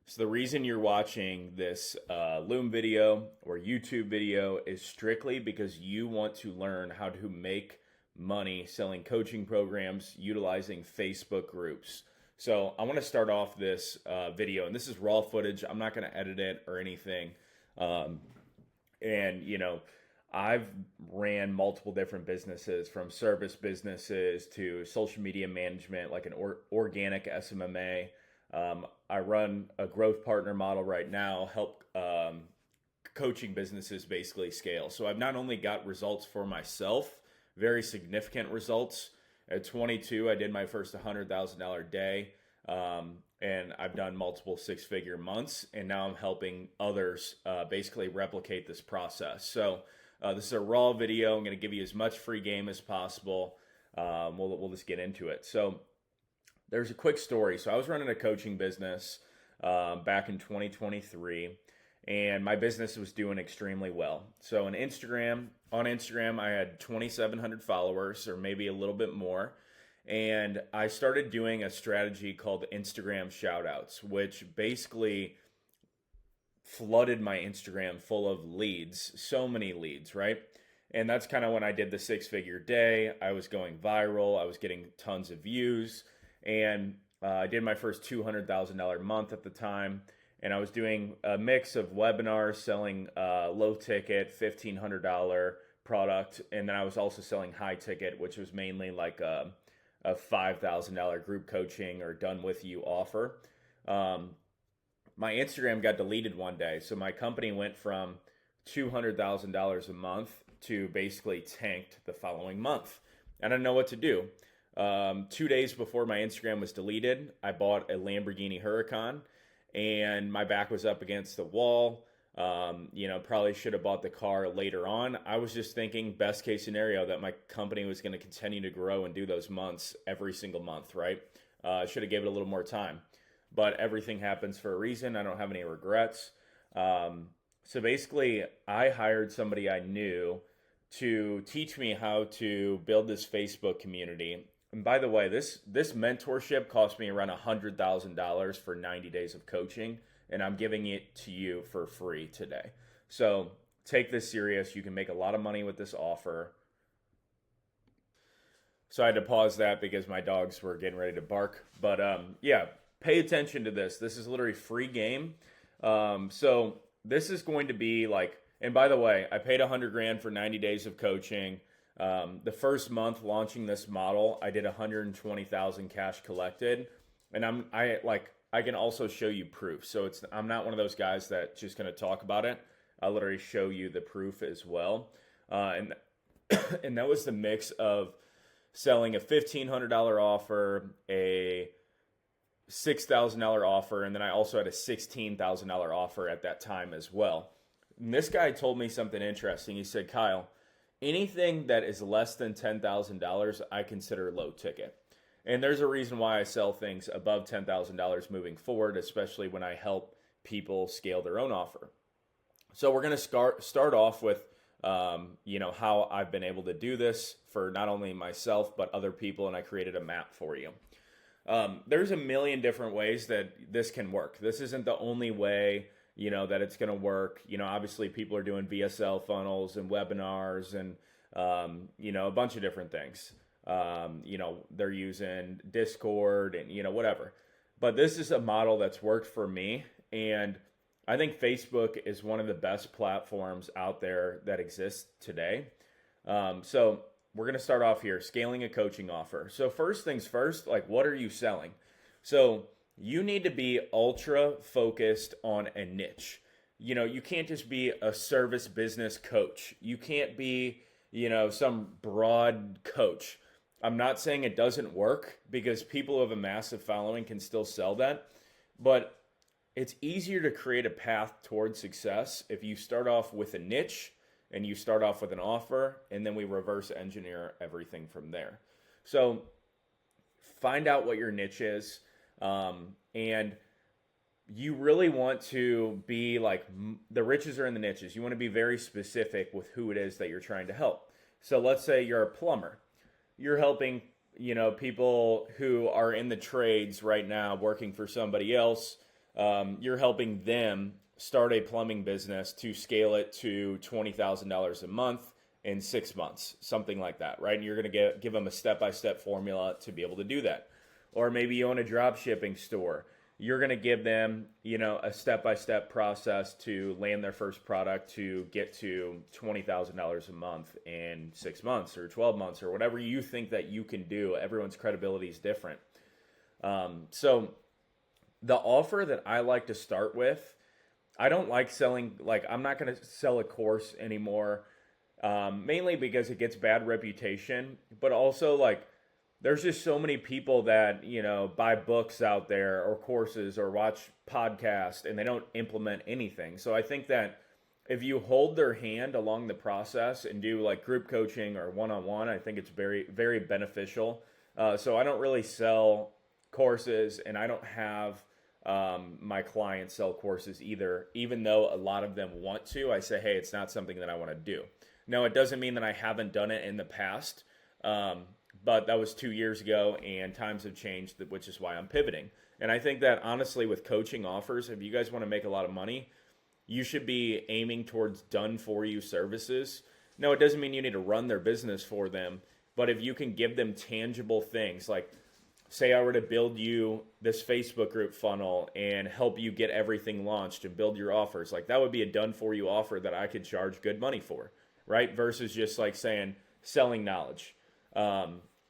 So the reason you're watching this Loom video or YouTube video is strictly because you want to learn how to make money selling coaching programs utilizing Facebook groups. So I want to start off this video, and this is raw footage. I'm not going to edit it or anything. Um, and I've ran multiple different businesses, from service businesses to social media management, like an organic SMMA. I run a growth partner model right now, help coaching businesses basically scale. So I've not only got results for myself, very significant results. At 22, I did my first $100,000 day, and I've done multiple six-figure months, and now I'm helping others basically replicate this process. So this is a raw video. I'm going to give you as much free game as possible. We'll just get into it. So there's a quick story. So I was running a coaching business back in 2023, and my business was doing extremely well. So on Instagram, I had 2,700 followers, or maybe a little bit more. And I started doing a strategy called Instagram shoutouts, which basically flooded my Instagram full of leads, so many leads, right? And that's kind of when I did the six-figure day. I was going viral. I was getting tons of views. And I did my first $200,000 month at the time. And I was doing a mix of webinars, selling low ticket, $1,500 product. And then I was also selling high ticket, which was mainly like a $5,000 group coaching or done with you offer. My Instagram got deleted one day. So my company went from $200,000 a month to basically tanked the following month. I didn't know what to do. 2 days before my Instagram was deleted, I bought a Lamborghini Huracan, and my back was up against the wall. Probably should have bought the car later on. I was just thinking best case scenario that my company was going to continue to grow and do those months every single month, right? Should have gave it a little more time, but everything happens for a reason. I don't have any regrets. So basically I hired somebody I knew to teach me how to build this Facebook community. And by the way, this mentorship cost me around $100,000 for 90 days of coaching, and I'm giving it to you for free today. So take this serious. You can make a lot of money with this offer. So I had to pause that because my dogs were getting ready to bark. But yeah, pay attention to this. This is literally free game. So this is going to be like, and by the way, I paid 100 grand for 90 days of coaching. The first month launching this model, I did 120,000 cash collected, and I can also show you proof. So I'm not one of those guys that just going to talk about it. I'll literally show you the proof as well. And and that was the mix of selling a $1,500 offer, a $6,000 offer, and then I also had a $16,000 offer at that time as well. And this guy told me something interesting. He said, Kyle, anything that is less than $10,000, I consider low ticket. And there's a reason why I sell things above $10,000 moving forward, especially when I help people scale their own offer. So we're going to start off with, how I've been able to do this for not only myself, but other people. And I created a map for you. There's a million different ways that this can work. This isn't the only way that it's going to work. Obviously people are doing VSL funnels and webinars and, a bunch of different things. They're using Discord and, whatever. But this is a model that's worked for me. And I think Facebook is one of the best platforms out there that exists today. So we're going to start off here, scaling a coaching offer. So first things first, like, what are you selling? So you need to be ultra focused on a niche. You can't just be a service business coach. You can't be, some broad coach. I'm not saying it doesn't work, because people who have a massive following can still sell that. But it's easier to create a path towards success if you start off with a niche and you start off with an offer, and then we reverse engineer everything from there. So find out what your niche is. And you really want to be like, the riches are in the niches. You want to be very specific with who it is that you're trying to help. So let's say you're a plumber. You're helping, people who are in the trades right now working for somebody else. you're helping them start a plumbing business to scale it to $20,000 a month in 6 months, something like that, right? And you're going to give them a step-by-step formula to be able to do that. Or maybe you own a drop shipping store. You're going to give them, a step-by-step process to land their first product to get to $20,000 a month in 6 months or 12 months or whatever you think that you can do. Everyone's credibility is different. So the offer that I like to start with, I don't like selling, I'm not going to sell a course anymore, mainly because it gets bad reputation, but also there's just so many people that, buy books out there or courses or watch podcasts and they don't implement anything. So I think that if you hold their hand along the process and do group coaching or one-on-one, I think it's very, very beneficial. So I don't really sell courses, and I don't have my clients sell courses either, even though a lot of them want to. I say, hey, it's not something that I want to do. Now, it doesn't mean that I haven't done it in the past, but that was 2 years ago, and times have changed, which is why I'm pivoting. And I think that, honestly, with coaching offers, if you guys want to make a lot of money, you should be aiming towards done-for-you services. No, it doesn't mean you need to run their business for them, but if you can give them tangible things, say I were to build you this Facebook group funnel and help you get everything launched and build your offers, that would be a done-for-you offer that I could charge good money for, right? Versus just saying selling knowledge.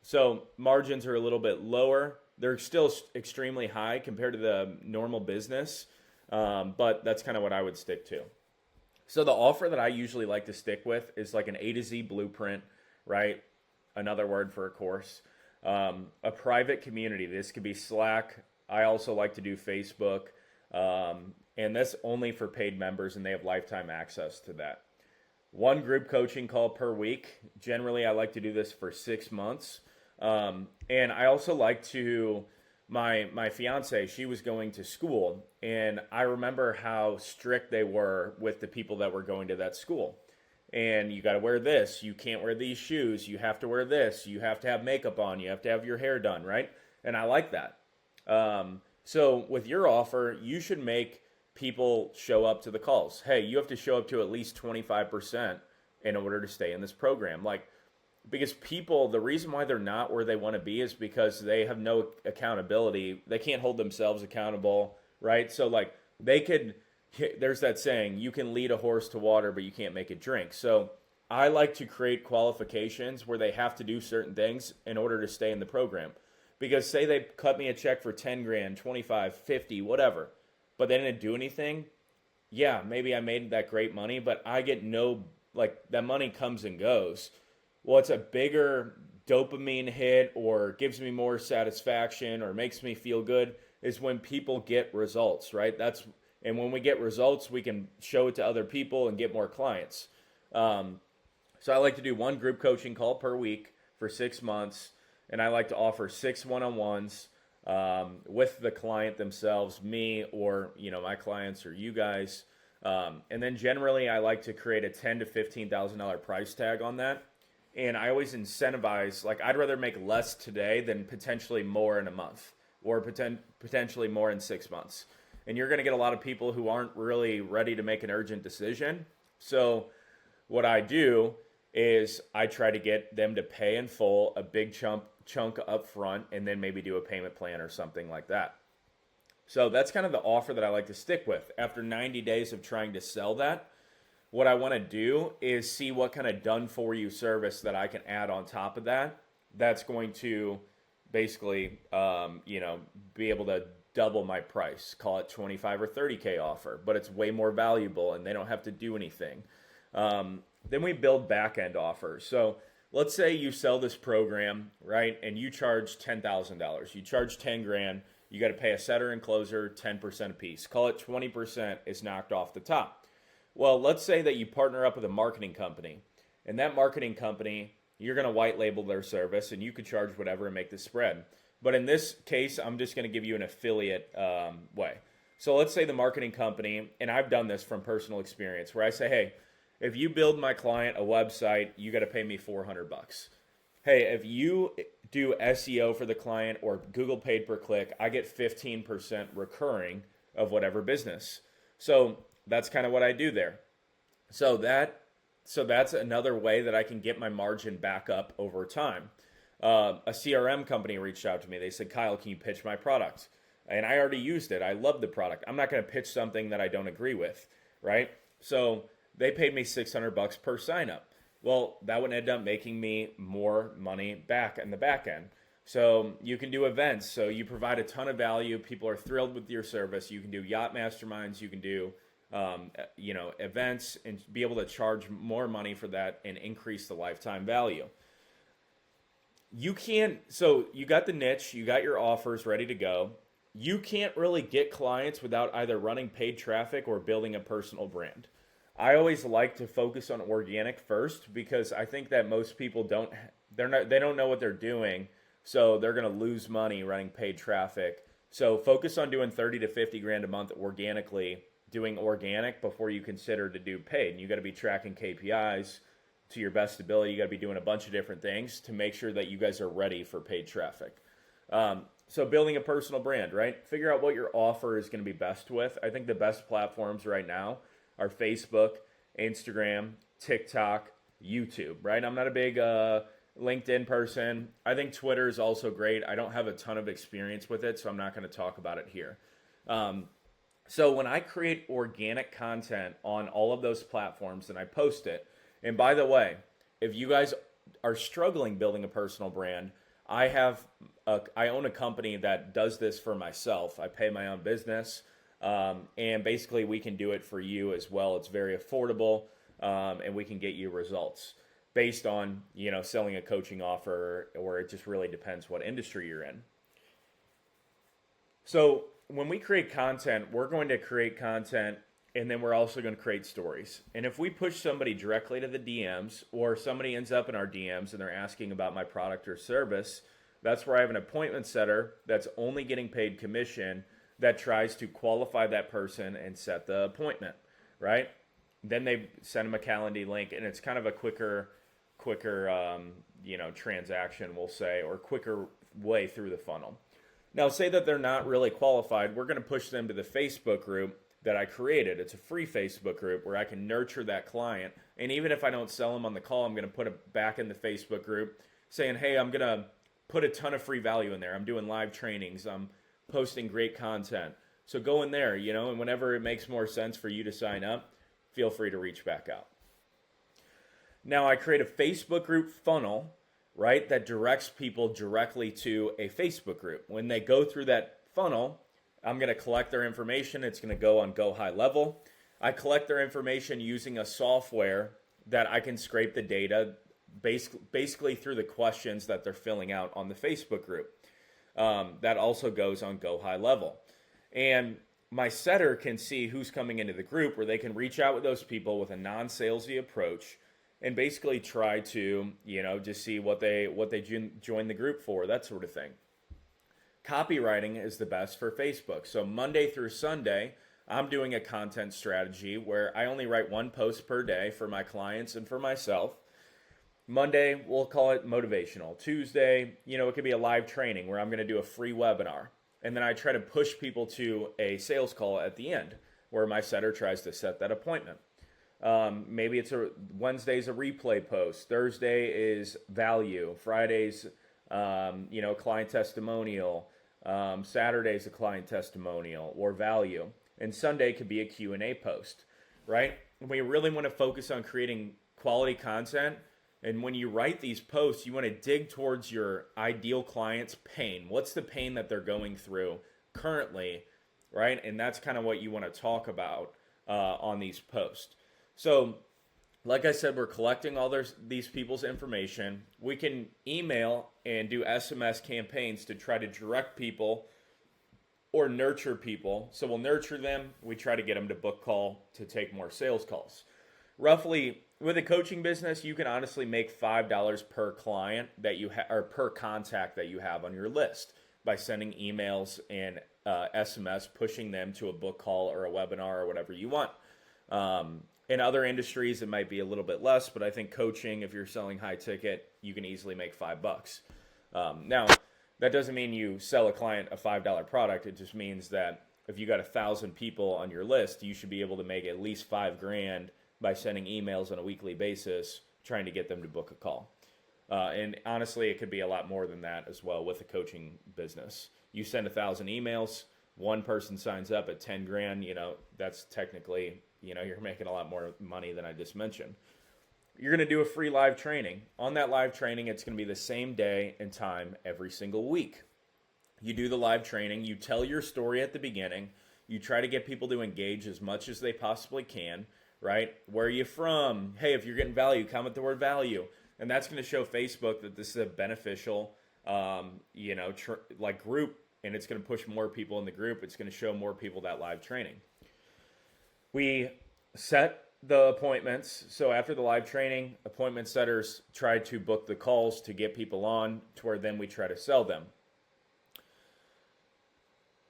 So margins are a little bit lower. They're still extremely high compared to the normal business, but that's kind of what I would stick to. So the offer that I usually like to stick with is an A to Z blueprint, right? Another word for a course. A private community. This could be Slack. I also like to do Facebook, and that's only for paid members, and they have lifetime access to that. One group coaching call per week. Generally, I like to do this for 6 months. And I also like to, my fiance, she was going to school, and I remember how strict they were with the people that were going to that school. And you got to wear this, you can't wear these shoes, you have to wear this, you have to have makeup on, you have to have your hair done, right? And I like that. So with your offer, you should make people show up to the calls. Hey, you have to show up to at least 25% in order to stay in this program. Because people, the reason why they're not where they want to be is because they have no accountability. They can't hold themselves accountable, right? So there's that saying, you can lead a horse to water, but you can't make it drink. So I like to create qualifications where they have to do certain things in order to stay in the program. Because say they cut me a check for 10 grand, 25, 50, whatever, but they didn't do anything. Yeah, maybe I made that great money, but I get that money comes and goes. Well, it's a bigger dopamine hit or gives me more satisfaction or makes me feel good is when people get results, right? And when we get results, we can show it to other people and get more clients. So I like to do one group coaching call per week for 6 months, and I like to offer 6 one-on-ones with the client themselves, me or my clients or you guys. And then generally, I like to create a $10,000 to $15,000 price tag on that. And I always incentivize, I'd rather make less today than potentially more in a month or potentially more in 6 months. And you're going to get a lot of people who aren't really ready to make an urgent decision. So what I do is I try to get them to pay in full a big chunk up front and then maybe do a payment plan or something like that. So that's kind of the offer that I like to stick with. After 90 days of trying to sell that, what I want to do is see what kind of done-for-you service that I can add on top of that. That's going to basically, be able to double my price. Call it 25 or 30K offer, but it's way more valuable and they don't have to do anything. Then we build back-end offers. So let's say you sell this program, right, and you charge $10,000. You charge 10 grand. You got to pay a setter and closer 10% a piece. Call it 20% is knocked off the top. Well, let's say that you partner up with a marketing company, and that marketing company, you're going to white label their service, and you could charge whatever and make the spread. But in this case, I'm just going to give you an affiliate way. So let's say the marketing company, and I've done this from personal experience, where I say, hey, if you build my client a website, you got to pay me $400. Hey, if you do SEO for the client or Google paid per click, I get 15% recurring of whatever business. So that's kind of what I do there. So that's another way that I can get my margin back up over time. A CRM company reached out to me. They said, Kyle, can you pitch my product? And I already used it. I love the product. I'm not going to pitch something that I don't agree with, right? So they paid me $600 per sign up. Well, that would end up making me more money back in the back end. So you can do events. So you provide a ton of value. People are thrilled with your service. You can do yacht masterminds. You can do events and be able to charge more money for that and increase the lifetime value. So you got the niche, you got your offers ready to go. You can't really get clients without either running paid traffic or building a personal brand. I always like to focus on organic first because I think that most people they don't know what they're doing, so they're going to lose money running paid traffic. So focus on doing 30 to 50 grand a month organically, doing organic before you consider to do paid. And you got to be tracking KPIs to your best ability. You got to be doing a bunch of different things to make sure that you guys are ready for paid traffic. So building a personal brand, right? Figure out what your offer is going to be best with. I think the best platforms right now are Facebook, Instagram, TikTok, YouTube, right? I'm not a big LinkedIn person. I think Twitter is also great. I don't have a ton of experience with it, so I'm not going to talk about it here. So when I create organic content on all of those platforms and I post it, and by the way, if you guys are struggling building a personal brand, I own a company that does this for myself. I pay my own business, and basically we can do it for you as well. It's very affordable, and we can get you results based on selling a coaching offer, or it just really depends what industry you're in. So when we create content, we're going to create content, and then we're also going to create stories. And if we push somebody directly to the DMs, or somebody ends up in our DMs and they're asking about my product or service, that's where I have an appointment setter that's only getting paid commission that tries to qualify that person and set the appointment, right? Then they send them a Calendly link, and it's kind of a quicker transaction, we'll say, or quicker way through the funnel. Now, say that they're not really qualified. We're going to push them to the Facebook group that I created. It's a free Facebook group where I can nurture that client. And even if I don't sell them on the call, I'm going to put it back in the Facebook group saying, hey, I'm going to put a ton of free value in there. I'm doing live trainings. I'm posting great content. So go in there, and whenever it makes more sense for you to sign up, feel free to reach back out. Now, I create a Facebook group funnel, right, that directs people directly to a Facebook group. When they go through that funnel, I'm going to collect their information. It's going to go on Go High Level. I collect their information using a software that I can scrape the data basically through the questions that they're filling out on the Facebook group. That also goes on Go High Level. And my setter can see who's coming into the group, where they can reach out with those people with a non-salesy approach and basically try to, just see what they join the group for, that sort of thing. Copywriting is the best for Facebook. So Monday through Sunday, I'm doing a content strategy where I only write one post per day for my clients and for myself. Monday, we'll call it motivational. Tuesday, it could be a live training where I'm going to do a free webinar. And then I try to push people to a sales call at the end where my setter tries to set that appointment. Maybe Wednesday's a replay post. Thursday is value. Friday's, client testimonial. Saturday's a client testimonial or value. And Sunday could be a Q&A post, right? We really want to focus on creating quality content. And when you write these posts, you want to dig towards your ideal client's pain. What's the pain that they're going through currently, right? And that's kind of what you want to talk about on these posts. So, like I said, we're collecting all these people's information. We can email and do SMS campaigns to try to direct people or nurture people. So we'll nurture them. We try to get them to book call to take more sales calls. Roughly, with a coaching business, you can honestly make $5 per client that you or per contact that you have on your list by sending emails and SMS, pushing them to a book call or a webinar or whatever you want. In other industries, it might be a little bit less, but I think coaching, if you're selling high ticket, you can easily make $5. Now, that doesn't mean you sell a client a $5 product. It just means that if you got 1,000 people on your list, you should be able to make at least $5,000 by sending emails on a weekly basis, trying to get them to book a call. And honestly, it could be a lot more than that as well with a coaching business. You send 1,000 emails, one person signs up at $10,000, that's technically, you're making a lot more money than I just mentioned. You're going to do a free live training. On that live training, it's going to be the same day and time every single week. You do the live training, you tell your story at the beginning, you try to get people to engage as much as they possibly can, right? Where are you from? Hey, if you're getting value, comment the word value. And that's going to show Facebook that this is a beneficial, group, and it's going to push more people in the group. It's going to show more people that live training. We set the appointments. So after the live training, appointment setters try to book the calls to get people on to where then we try to sell them.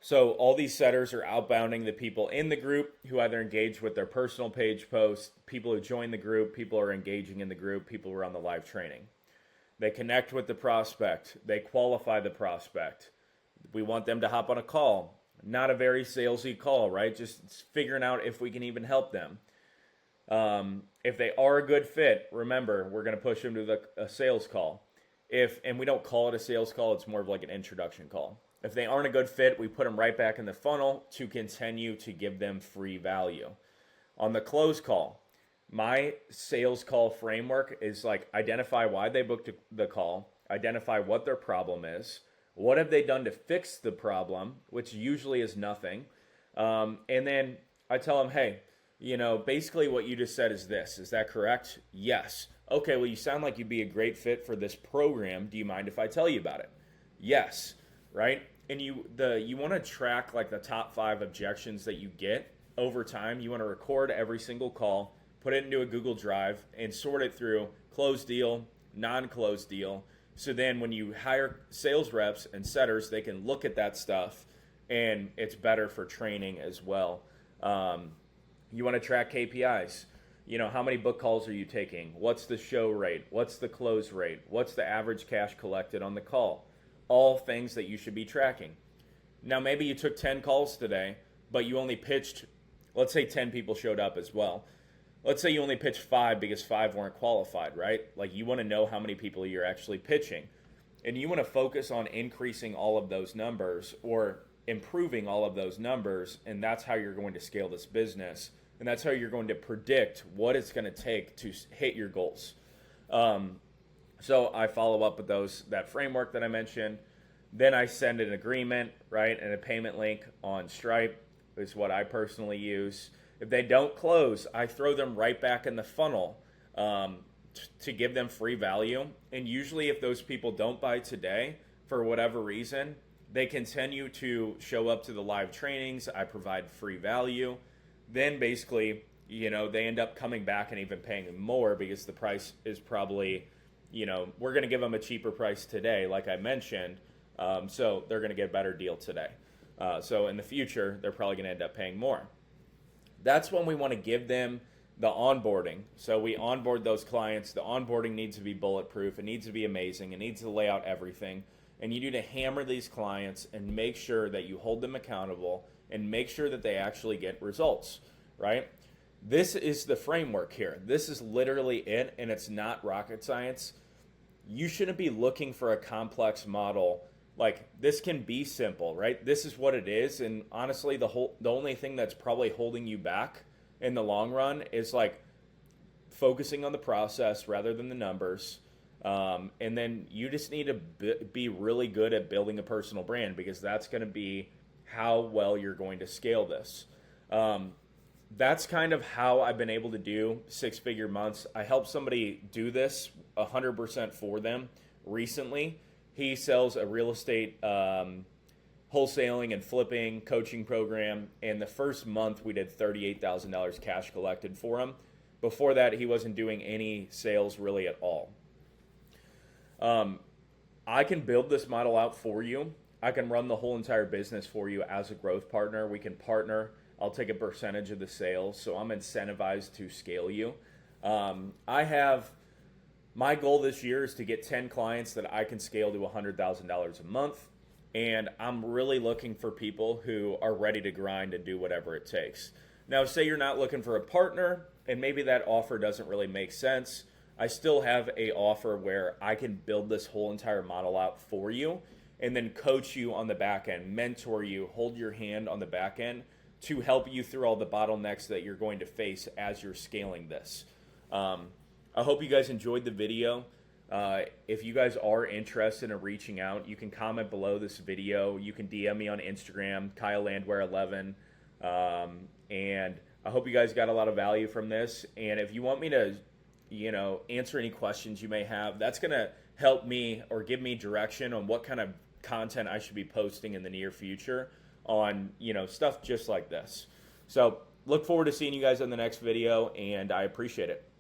So all these setters are outbounding the people in the group who either engage with their personal page posts, people who join the group, people who are engaging in the group, people who are on the live training. They connect with the prospect. They qualify the prospect. We want them to hop on a call. Not a very salesy call, right? Just figuring out if we can even help them. If they are a good fit, remember, we're going to push them to a sales call. And we don't call it a sales call, it's more of like an introduction call. If they aren't a good fit, we put them right back in the funnel to continue to give them free value. On the close call, my sales call framework is like identify why they booked the call, identify what their problem is, what have they done to fix the problem, which usually is nothing. And then I tell them, hey, basically what you just said is this. Is that correct? Yes. Okay, well, you sound like you'd be a great fit for this program. Do you mind if I tell you about it? Yes. Right? And you want to track like the top 5 objections that you get over time. You want to record every single call, put it into a Google Drive, and sort it through closed deal, non-closed deal. So then when you hire sales reps and setters, they can look at that stuff, and it's better for training as well. You want to track KPIs. How many book calls are you taking? What's the show rate? What's the close rate? What's the average cash collected on the call? All things that you should be tracking. Now, maybe you took 10 calls today, but you only pitched, let's say 10 people showed up as well. Let's say you only pitched 5 because 5 weren't qualified, right? Like you want to know how many people you're actually pitching. And you want to focus on increasing all of those numbers or improving all of those numbers. And that's how you're going to scale this business. And that's how you're going to predict what it's going to take to hit your goals. So I follow up with that framework that I mentioned. Then I send an agreement, right, and a payment link on Stripe is what I personally use. If they don't close, I throw them right back in the funnel to give them free value. And usually if those people don't buy today, for whatever reason, they continue to show up to the live trainings. I provide free value. Then basically, they end up coming back and even paying more because the price is probably, we're going to give them a cheaper price today, like I mentioned. So they're going to get a better deal today. So in the future, they're probably going to end up paying more. That's when we want to give them the onboarding. So we onboard those clients. The onboarding needs to be bulletproof. It needs to be amazing. It needs to lay out everything. And you need to hammer these clients and make sure that you hold them accountable and make sure that they actually get results, right? This is the framework here. This is literally it, and it's not rocket science. You shouldn't be looking for a complex model. Like, this can be simple, right? This is what it is, and honestly, the only thing that's probably holding you back in the long run is like focusing on the process rather than the numbers. And then you just need to be really good at building a personal brand, because that's going to be how well you're going to scale this. That's kind of how I've been able to do 6-figure months. I helped somebody do this 100% for them recently. He sells a real estate wholesaling and flipping coaching program, and the first month we did $38,000 cash collected for him. Before that, he wasn't doing any sales really at all. I can build this model out for you. I can run the whole entire business for you as a growth partner. We can partner. I'll take a percentage of the sales, so I'm incentivized to scale you. My goal this year is to get 10 clients that I can scale to $100,000 a month. And I'm really looking for people who are ready to grind and do whatever it takes. Now, say you're not looking for a partner and maybe that offer doesn't really make sense. I still have a offer where I can build this whole entire model out for you and then coach you on the back end, mentor you, hold your hand on the back end to help you through all the bottlenecks that you're going to face as you're scaling this. I hope you guys enjoyed the video. If you guys are interested in reaching out, you can comment below this video. You can DM me on Instagram, Kyle Landwehr 11. And I hope you guys got a lot of value from this. And if you want me to, answer any questions you may have, that's going to help me or give me direction on what kind of content I should be posting in the near future on, stuff just like this. So look forward to seeing you guys in the next video, and I appreciate it.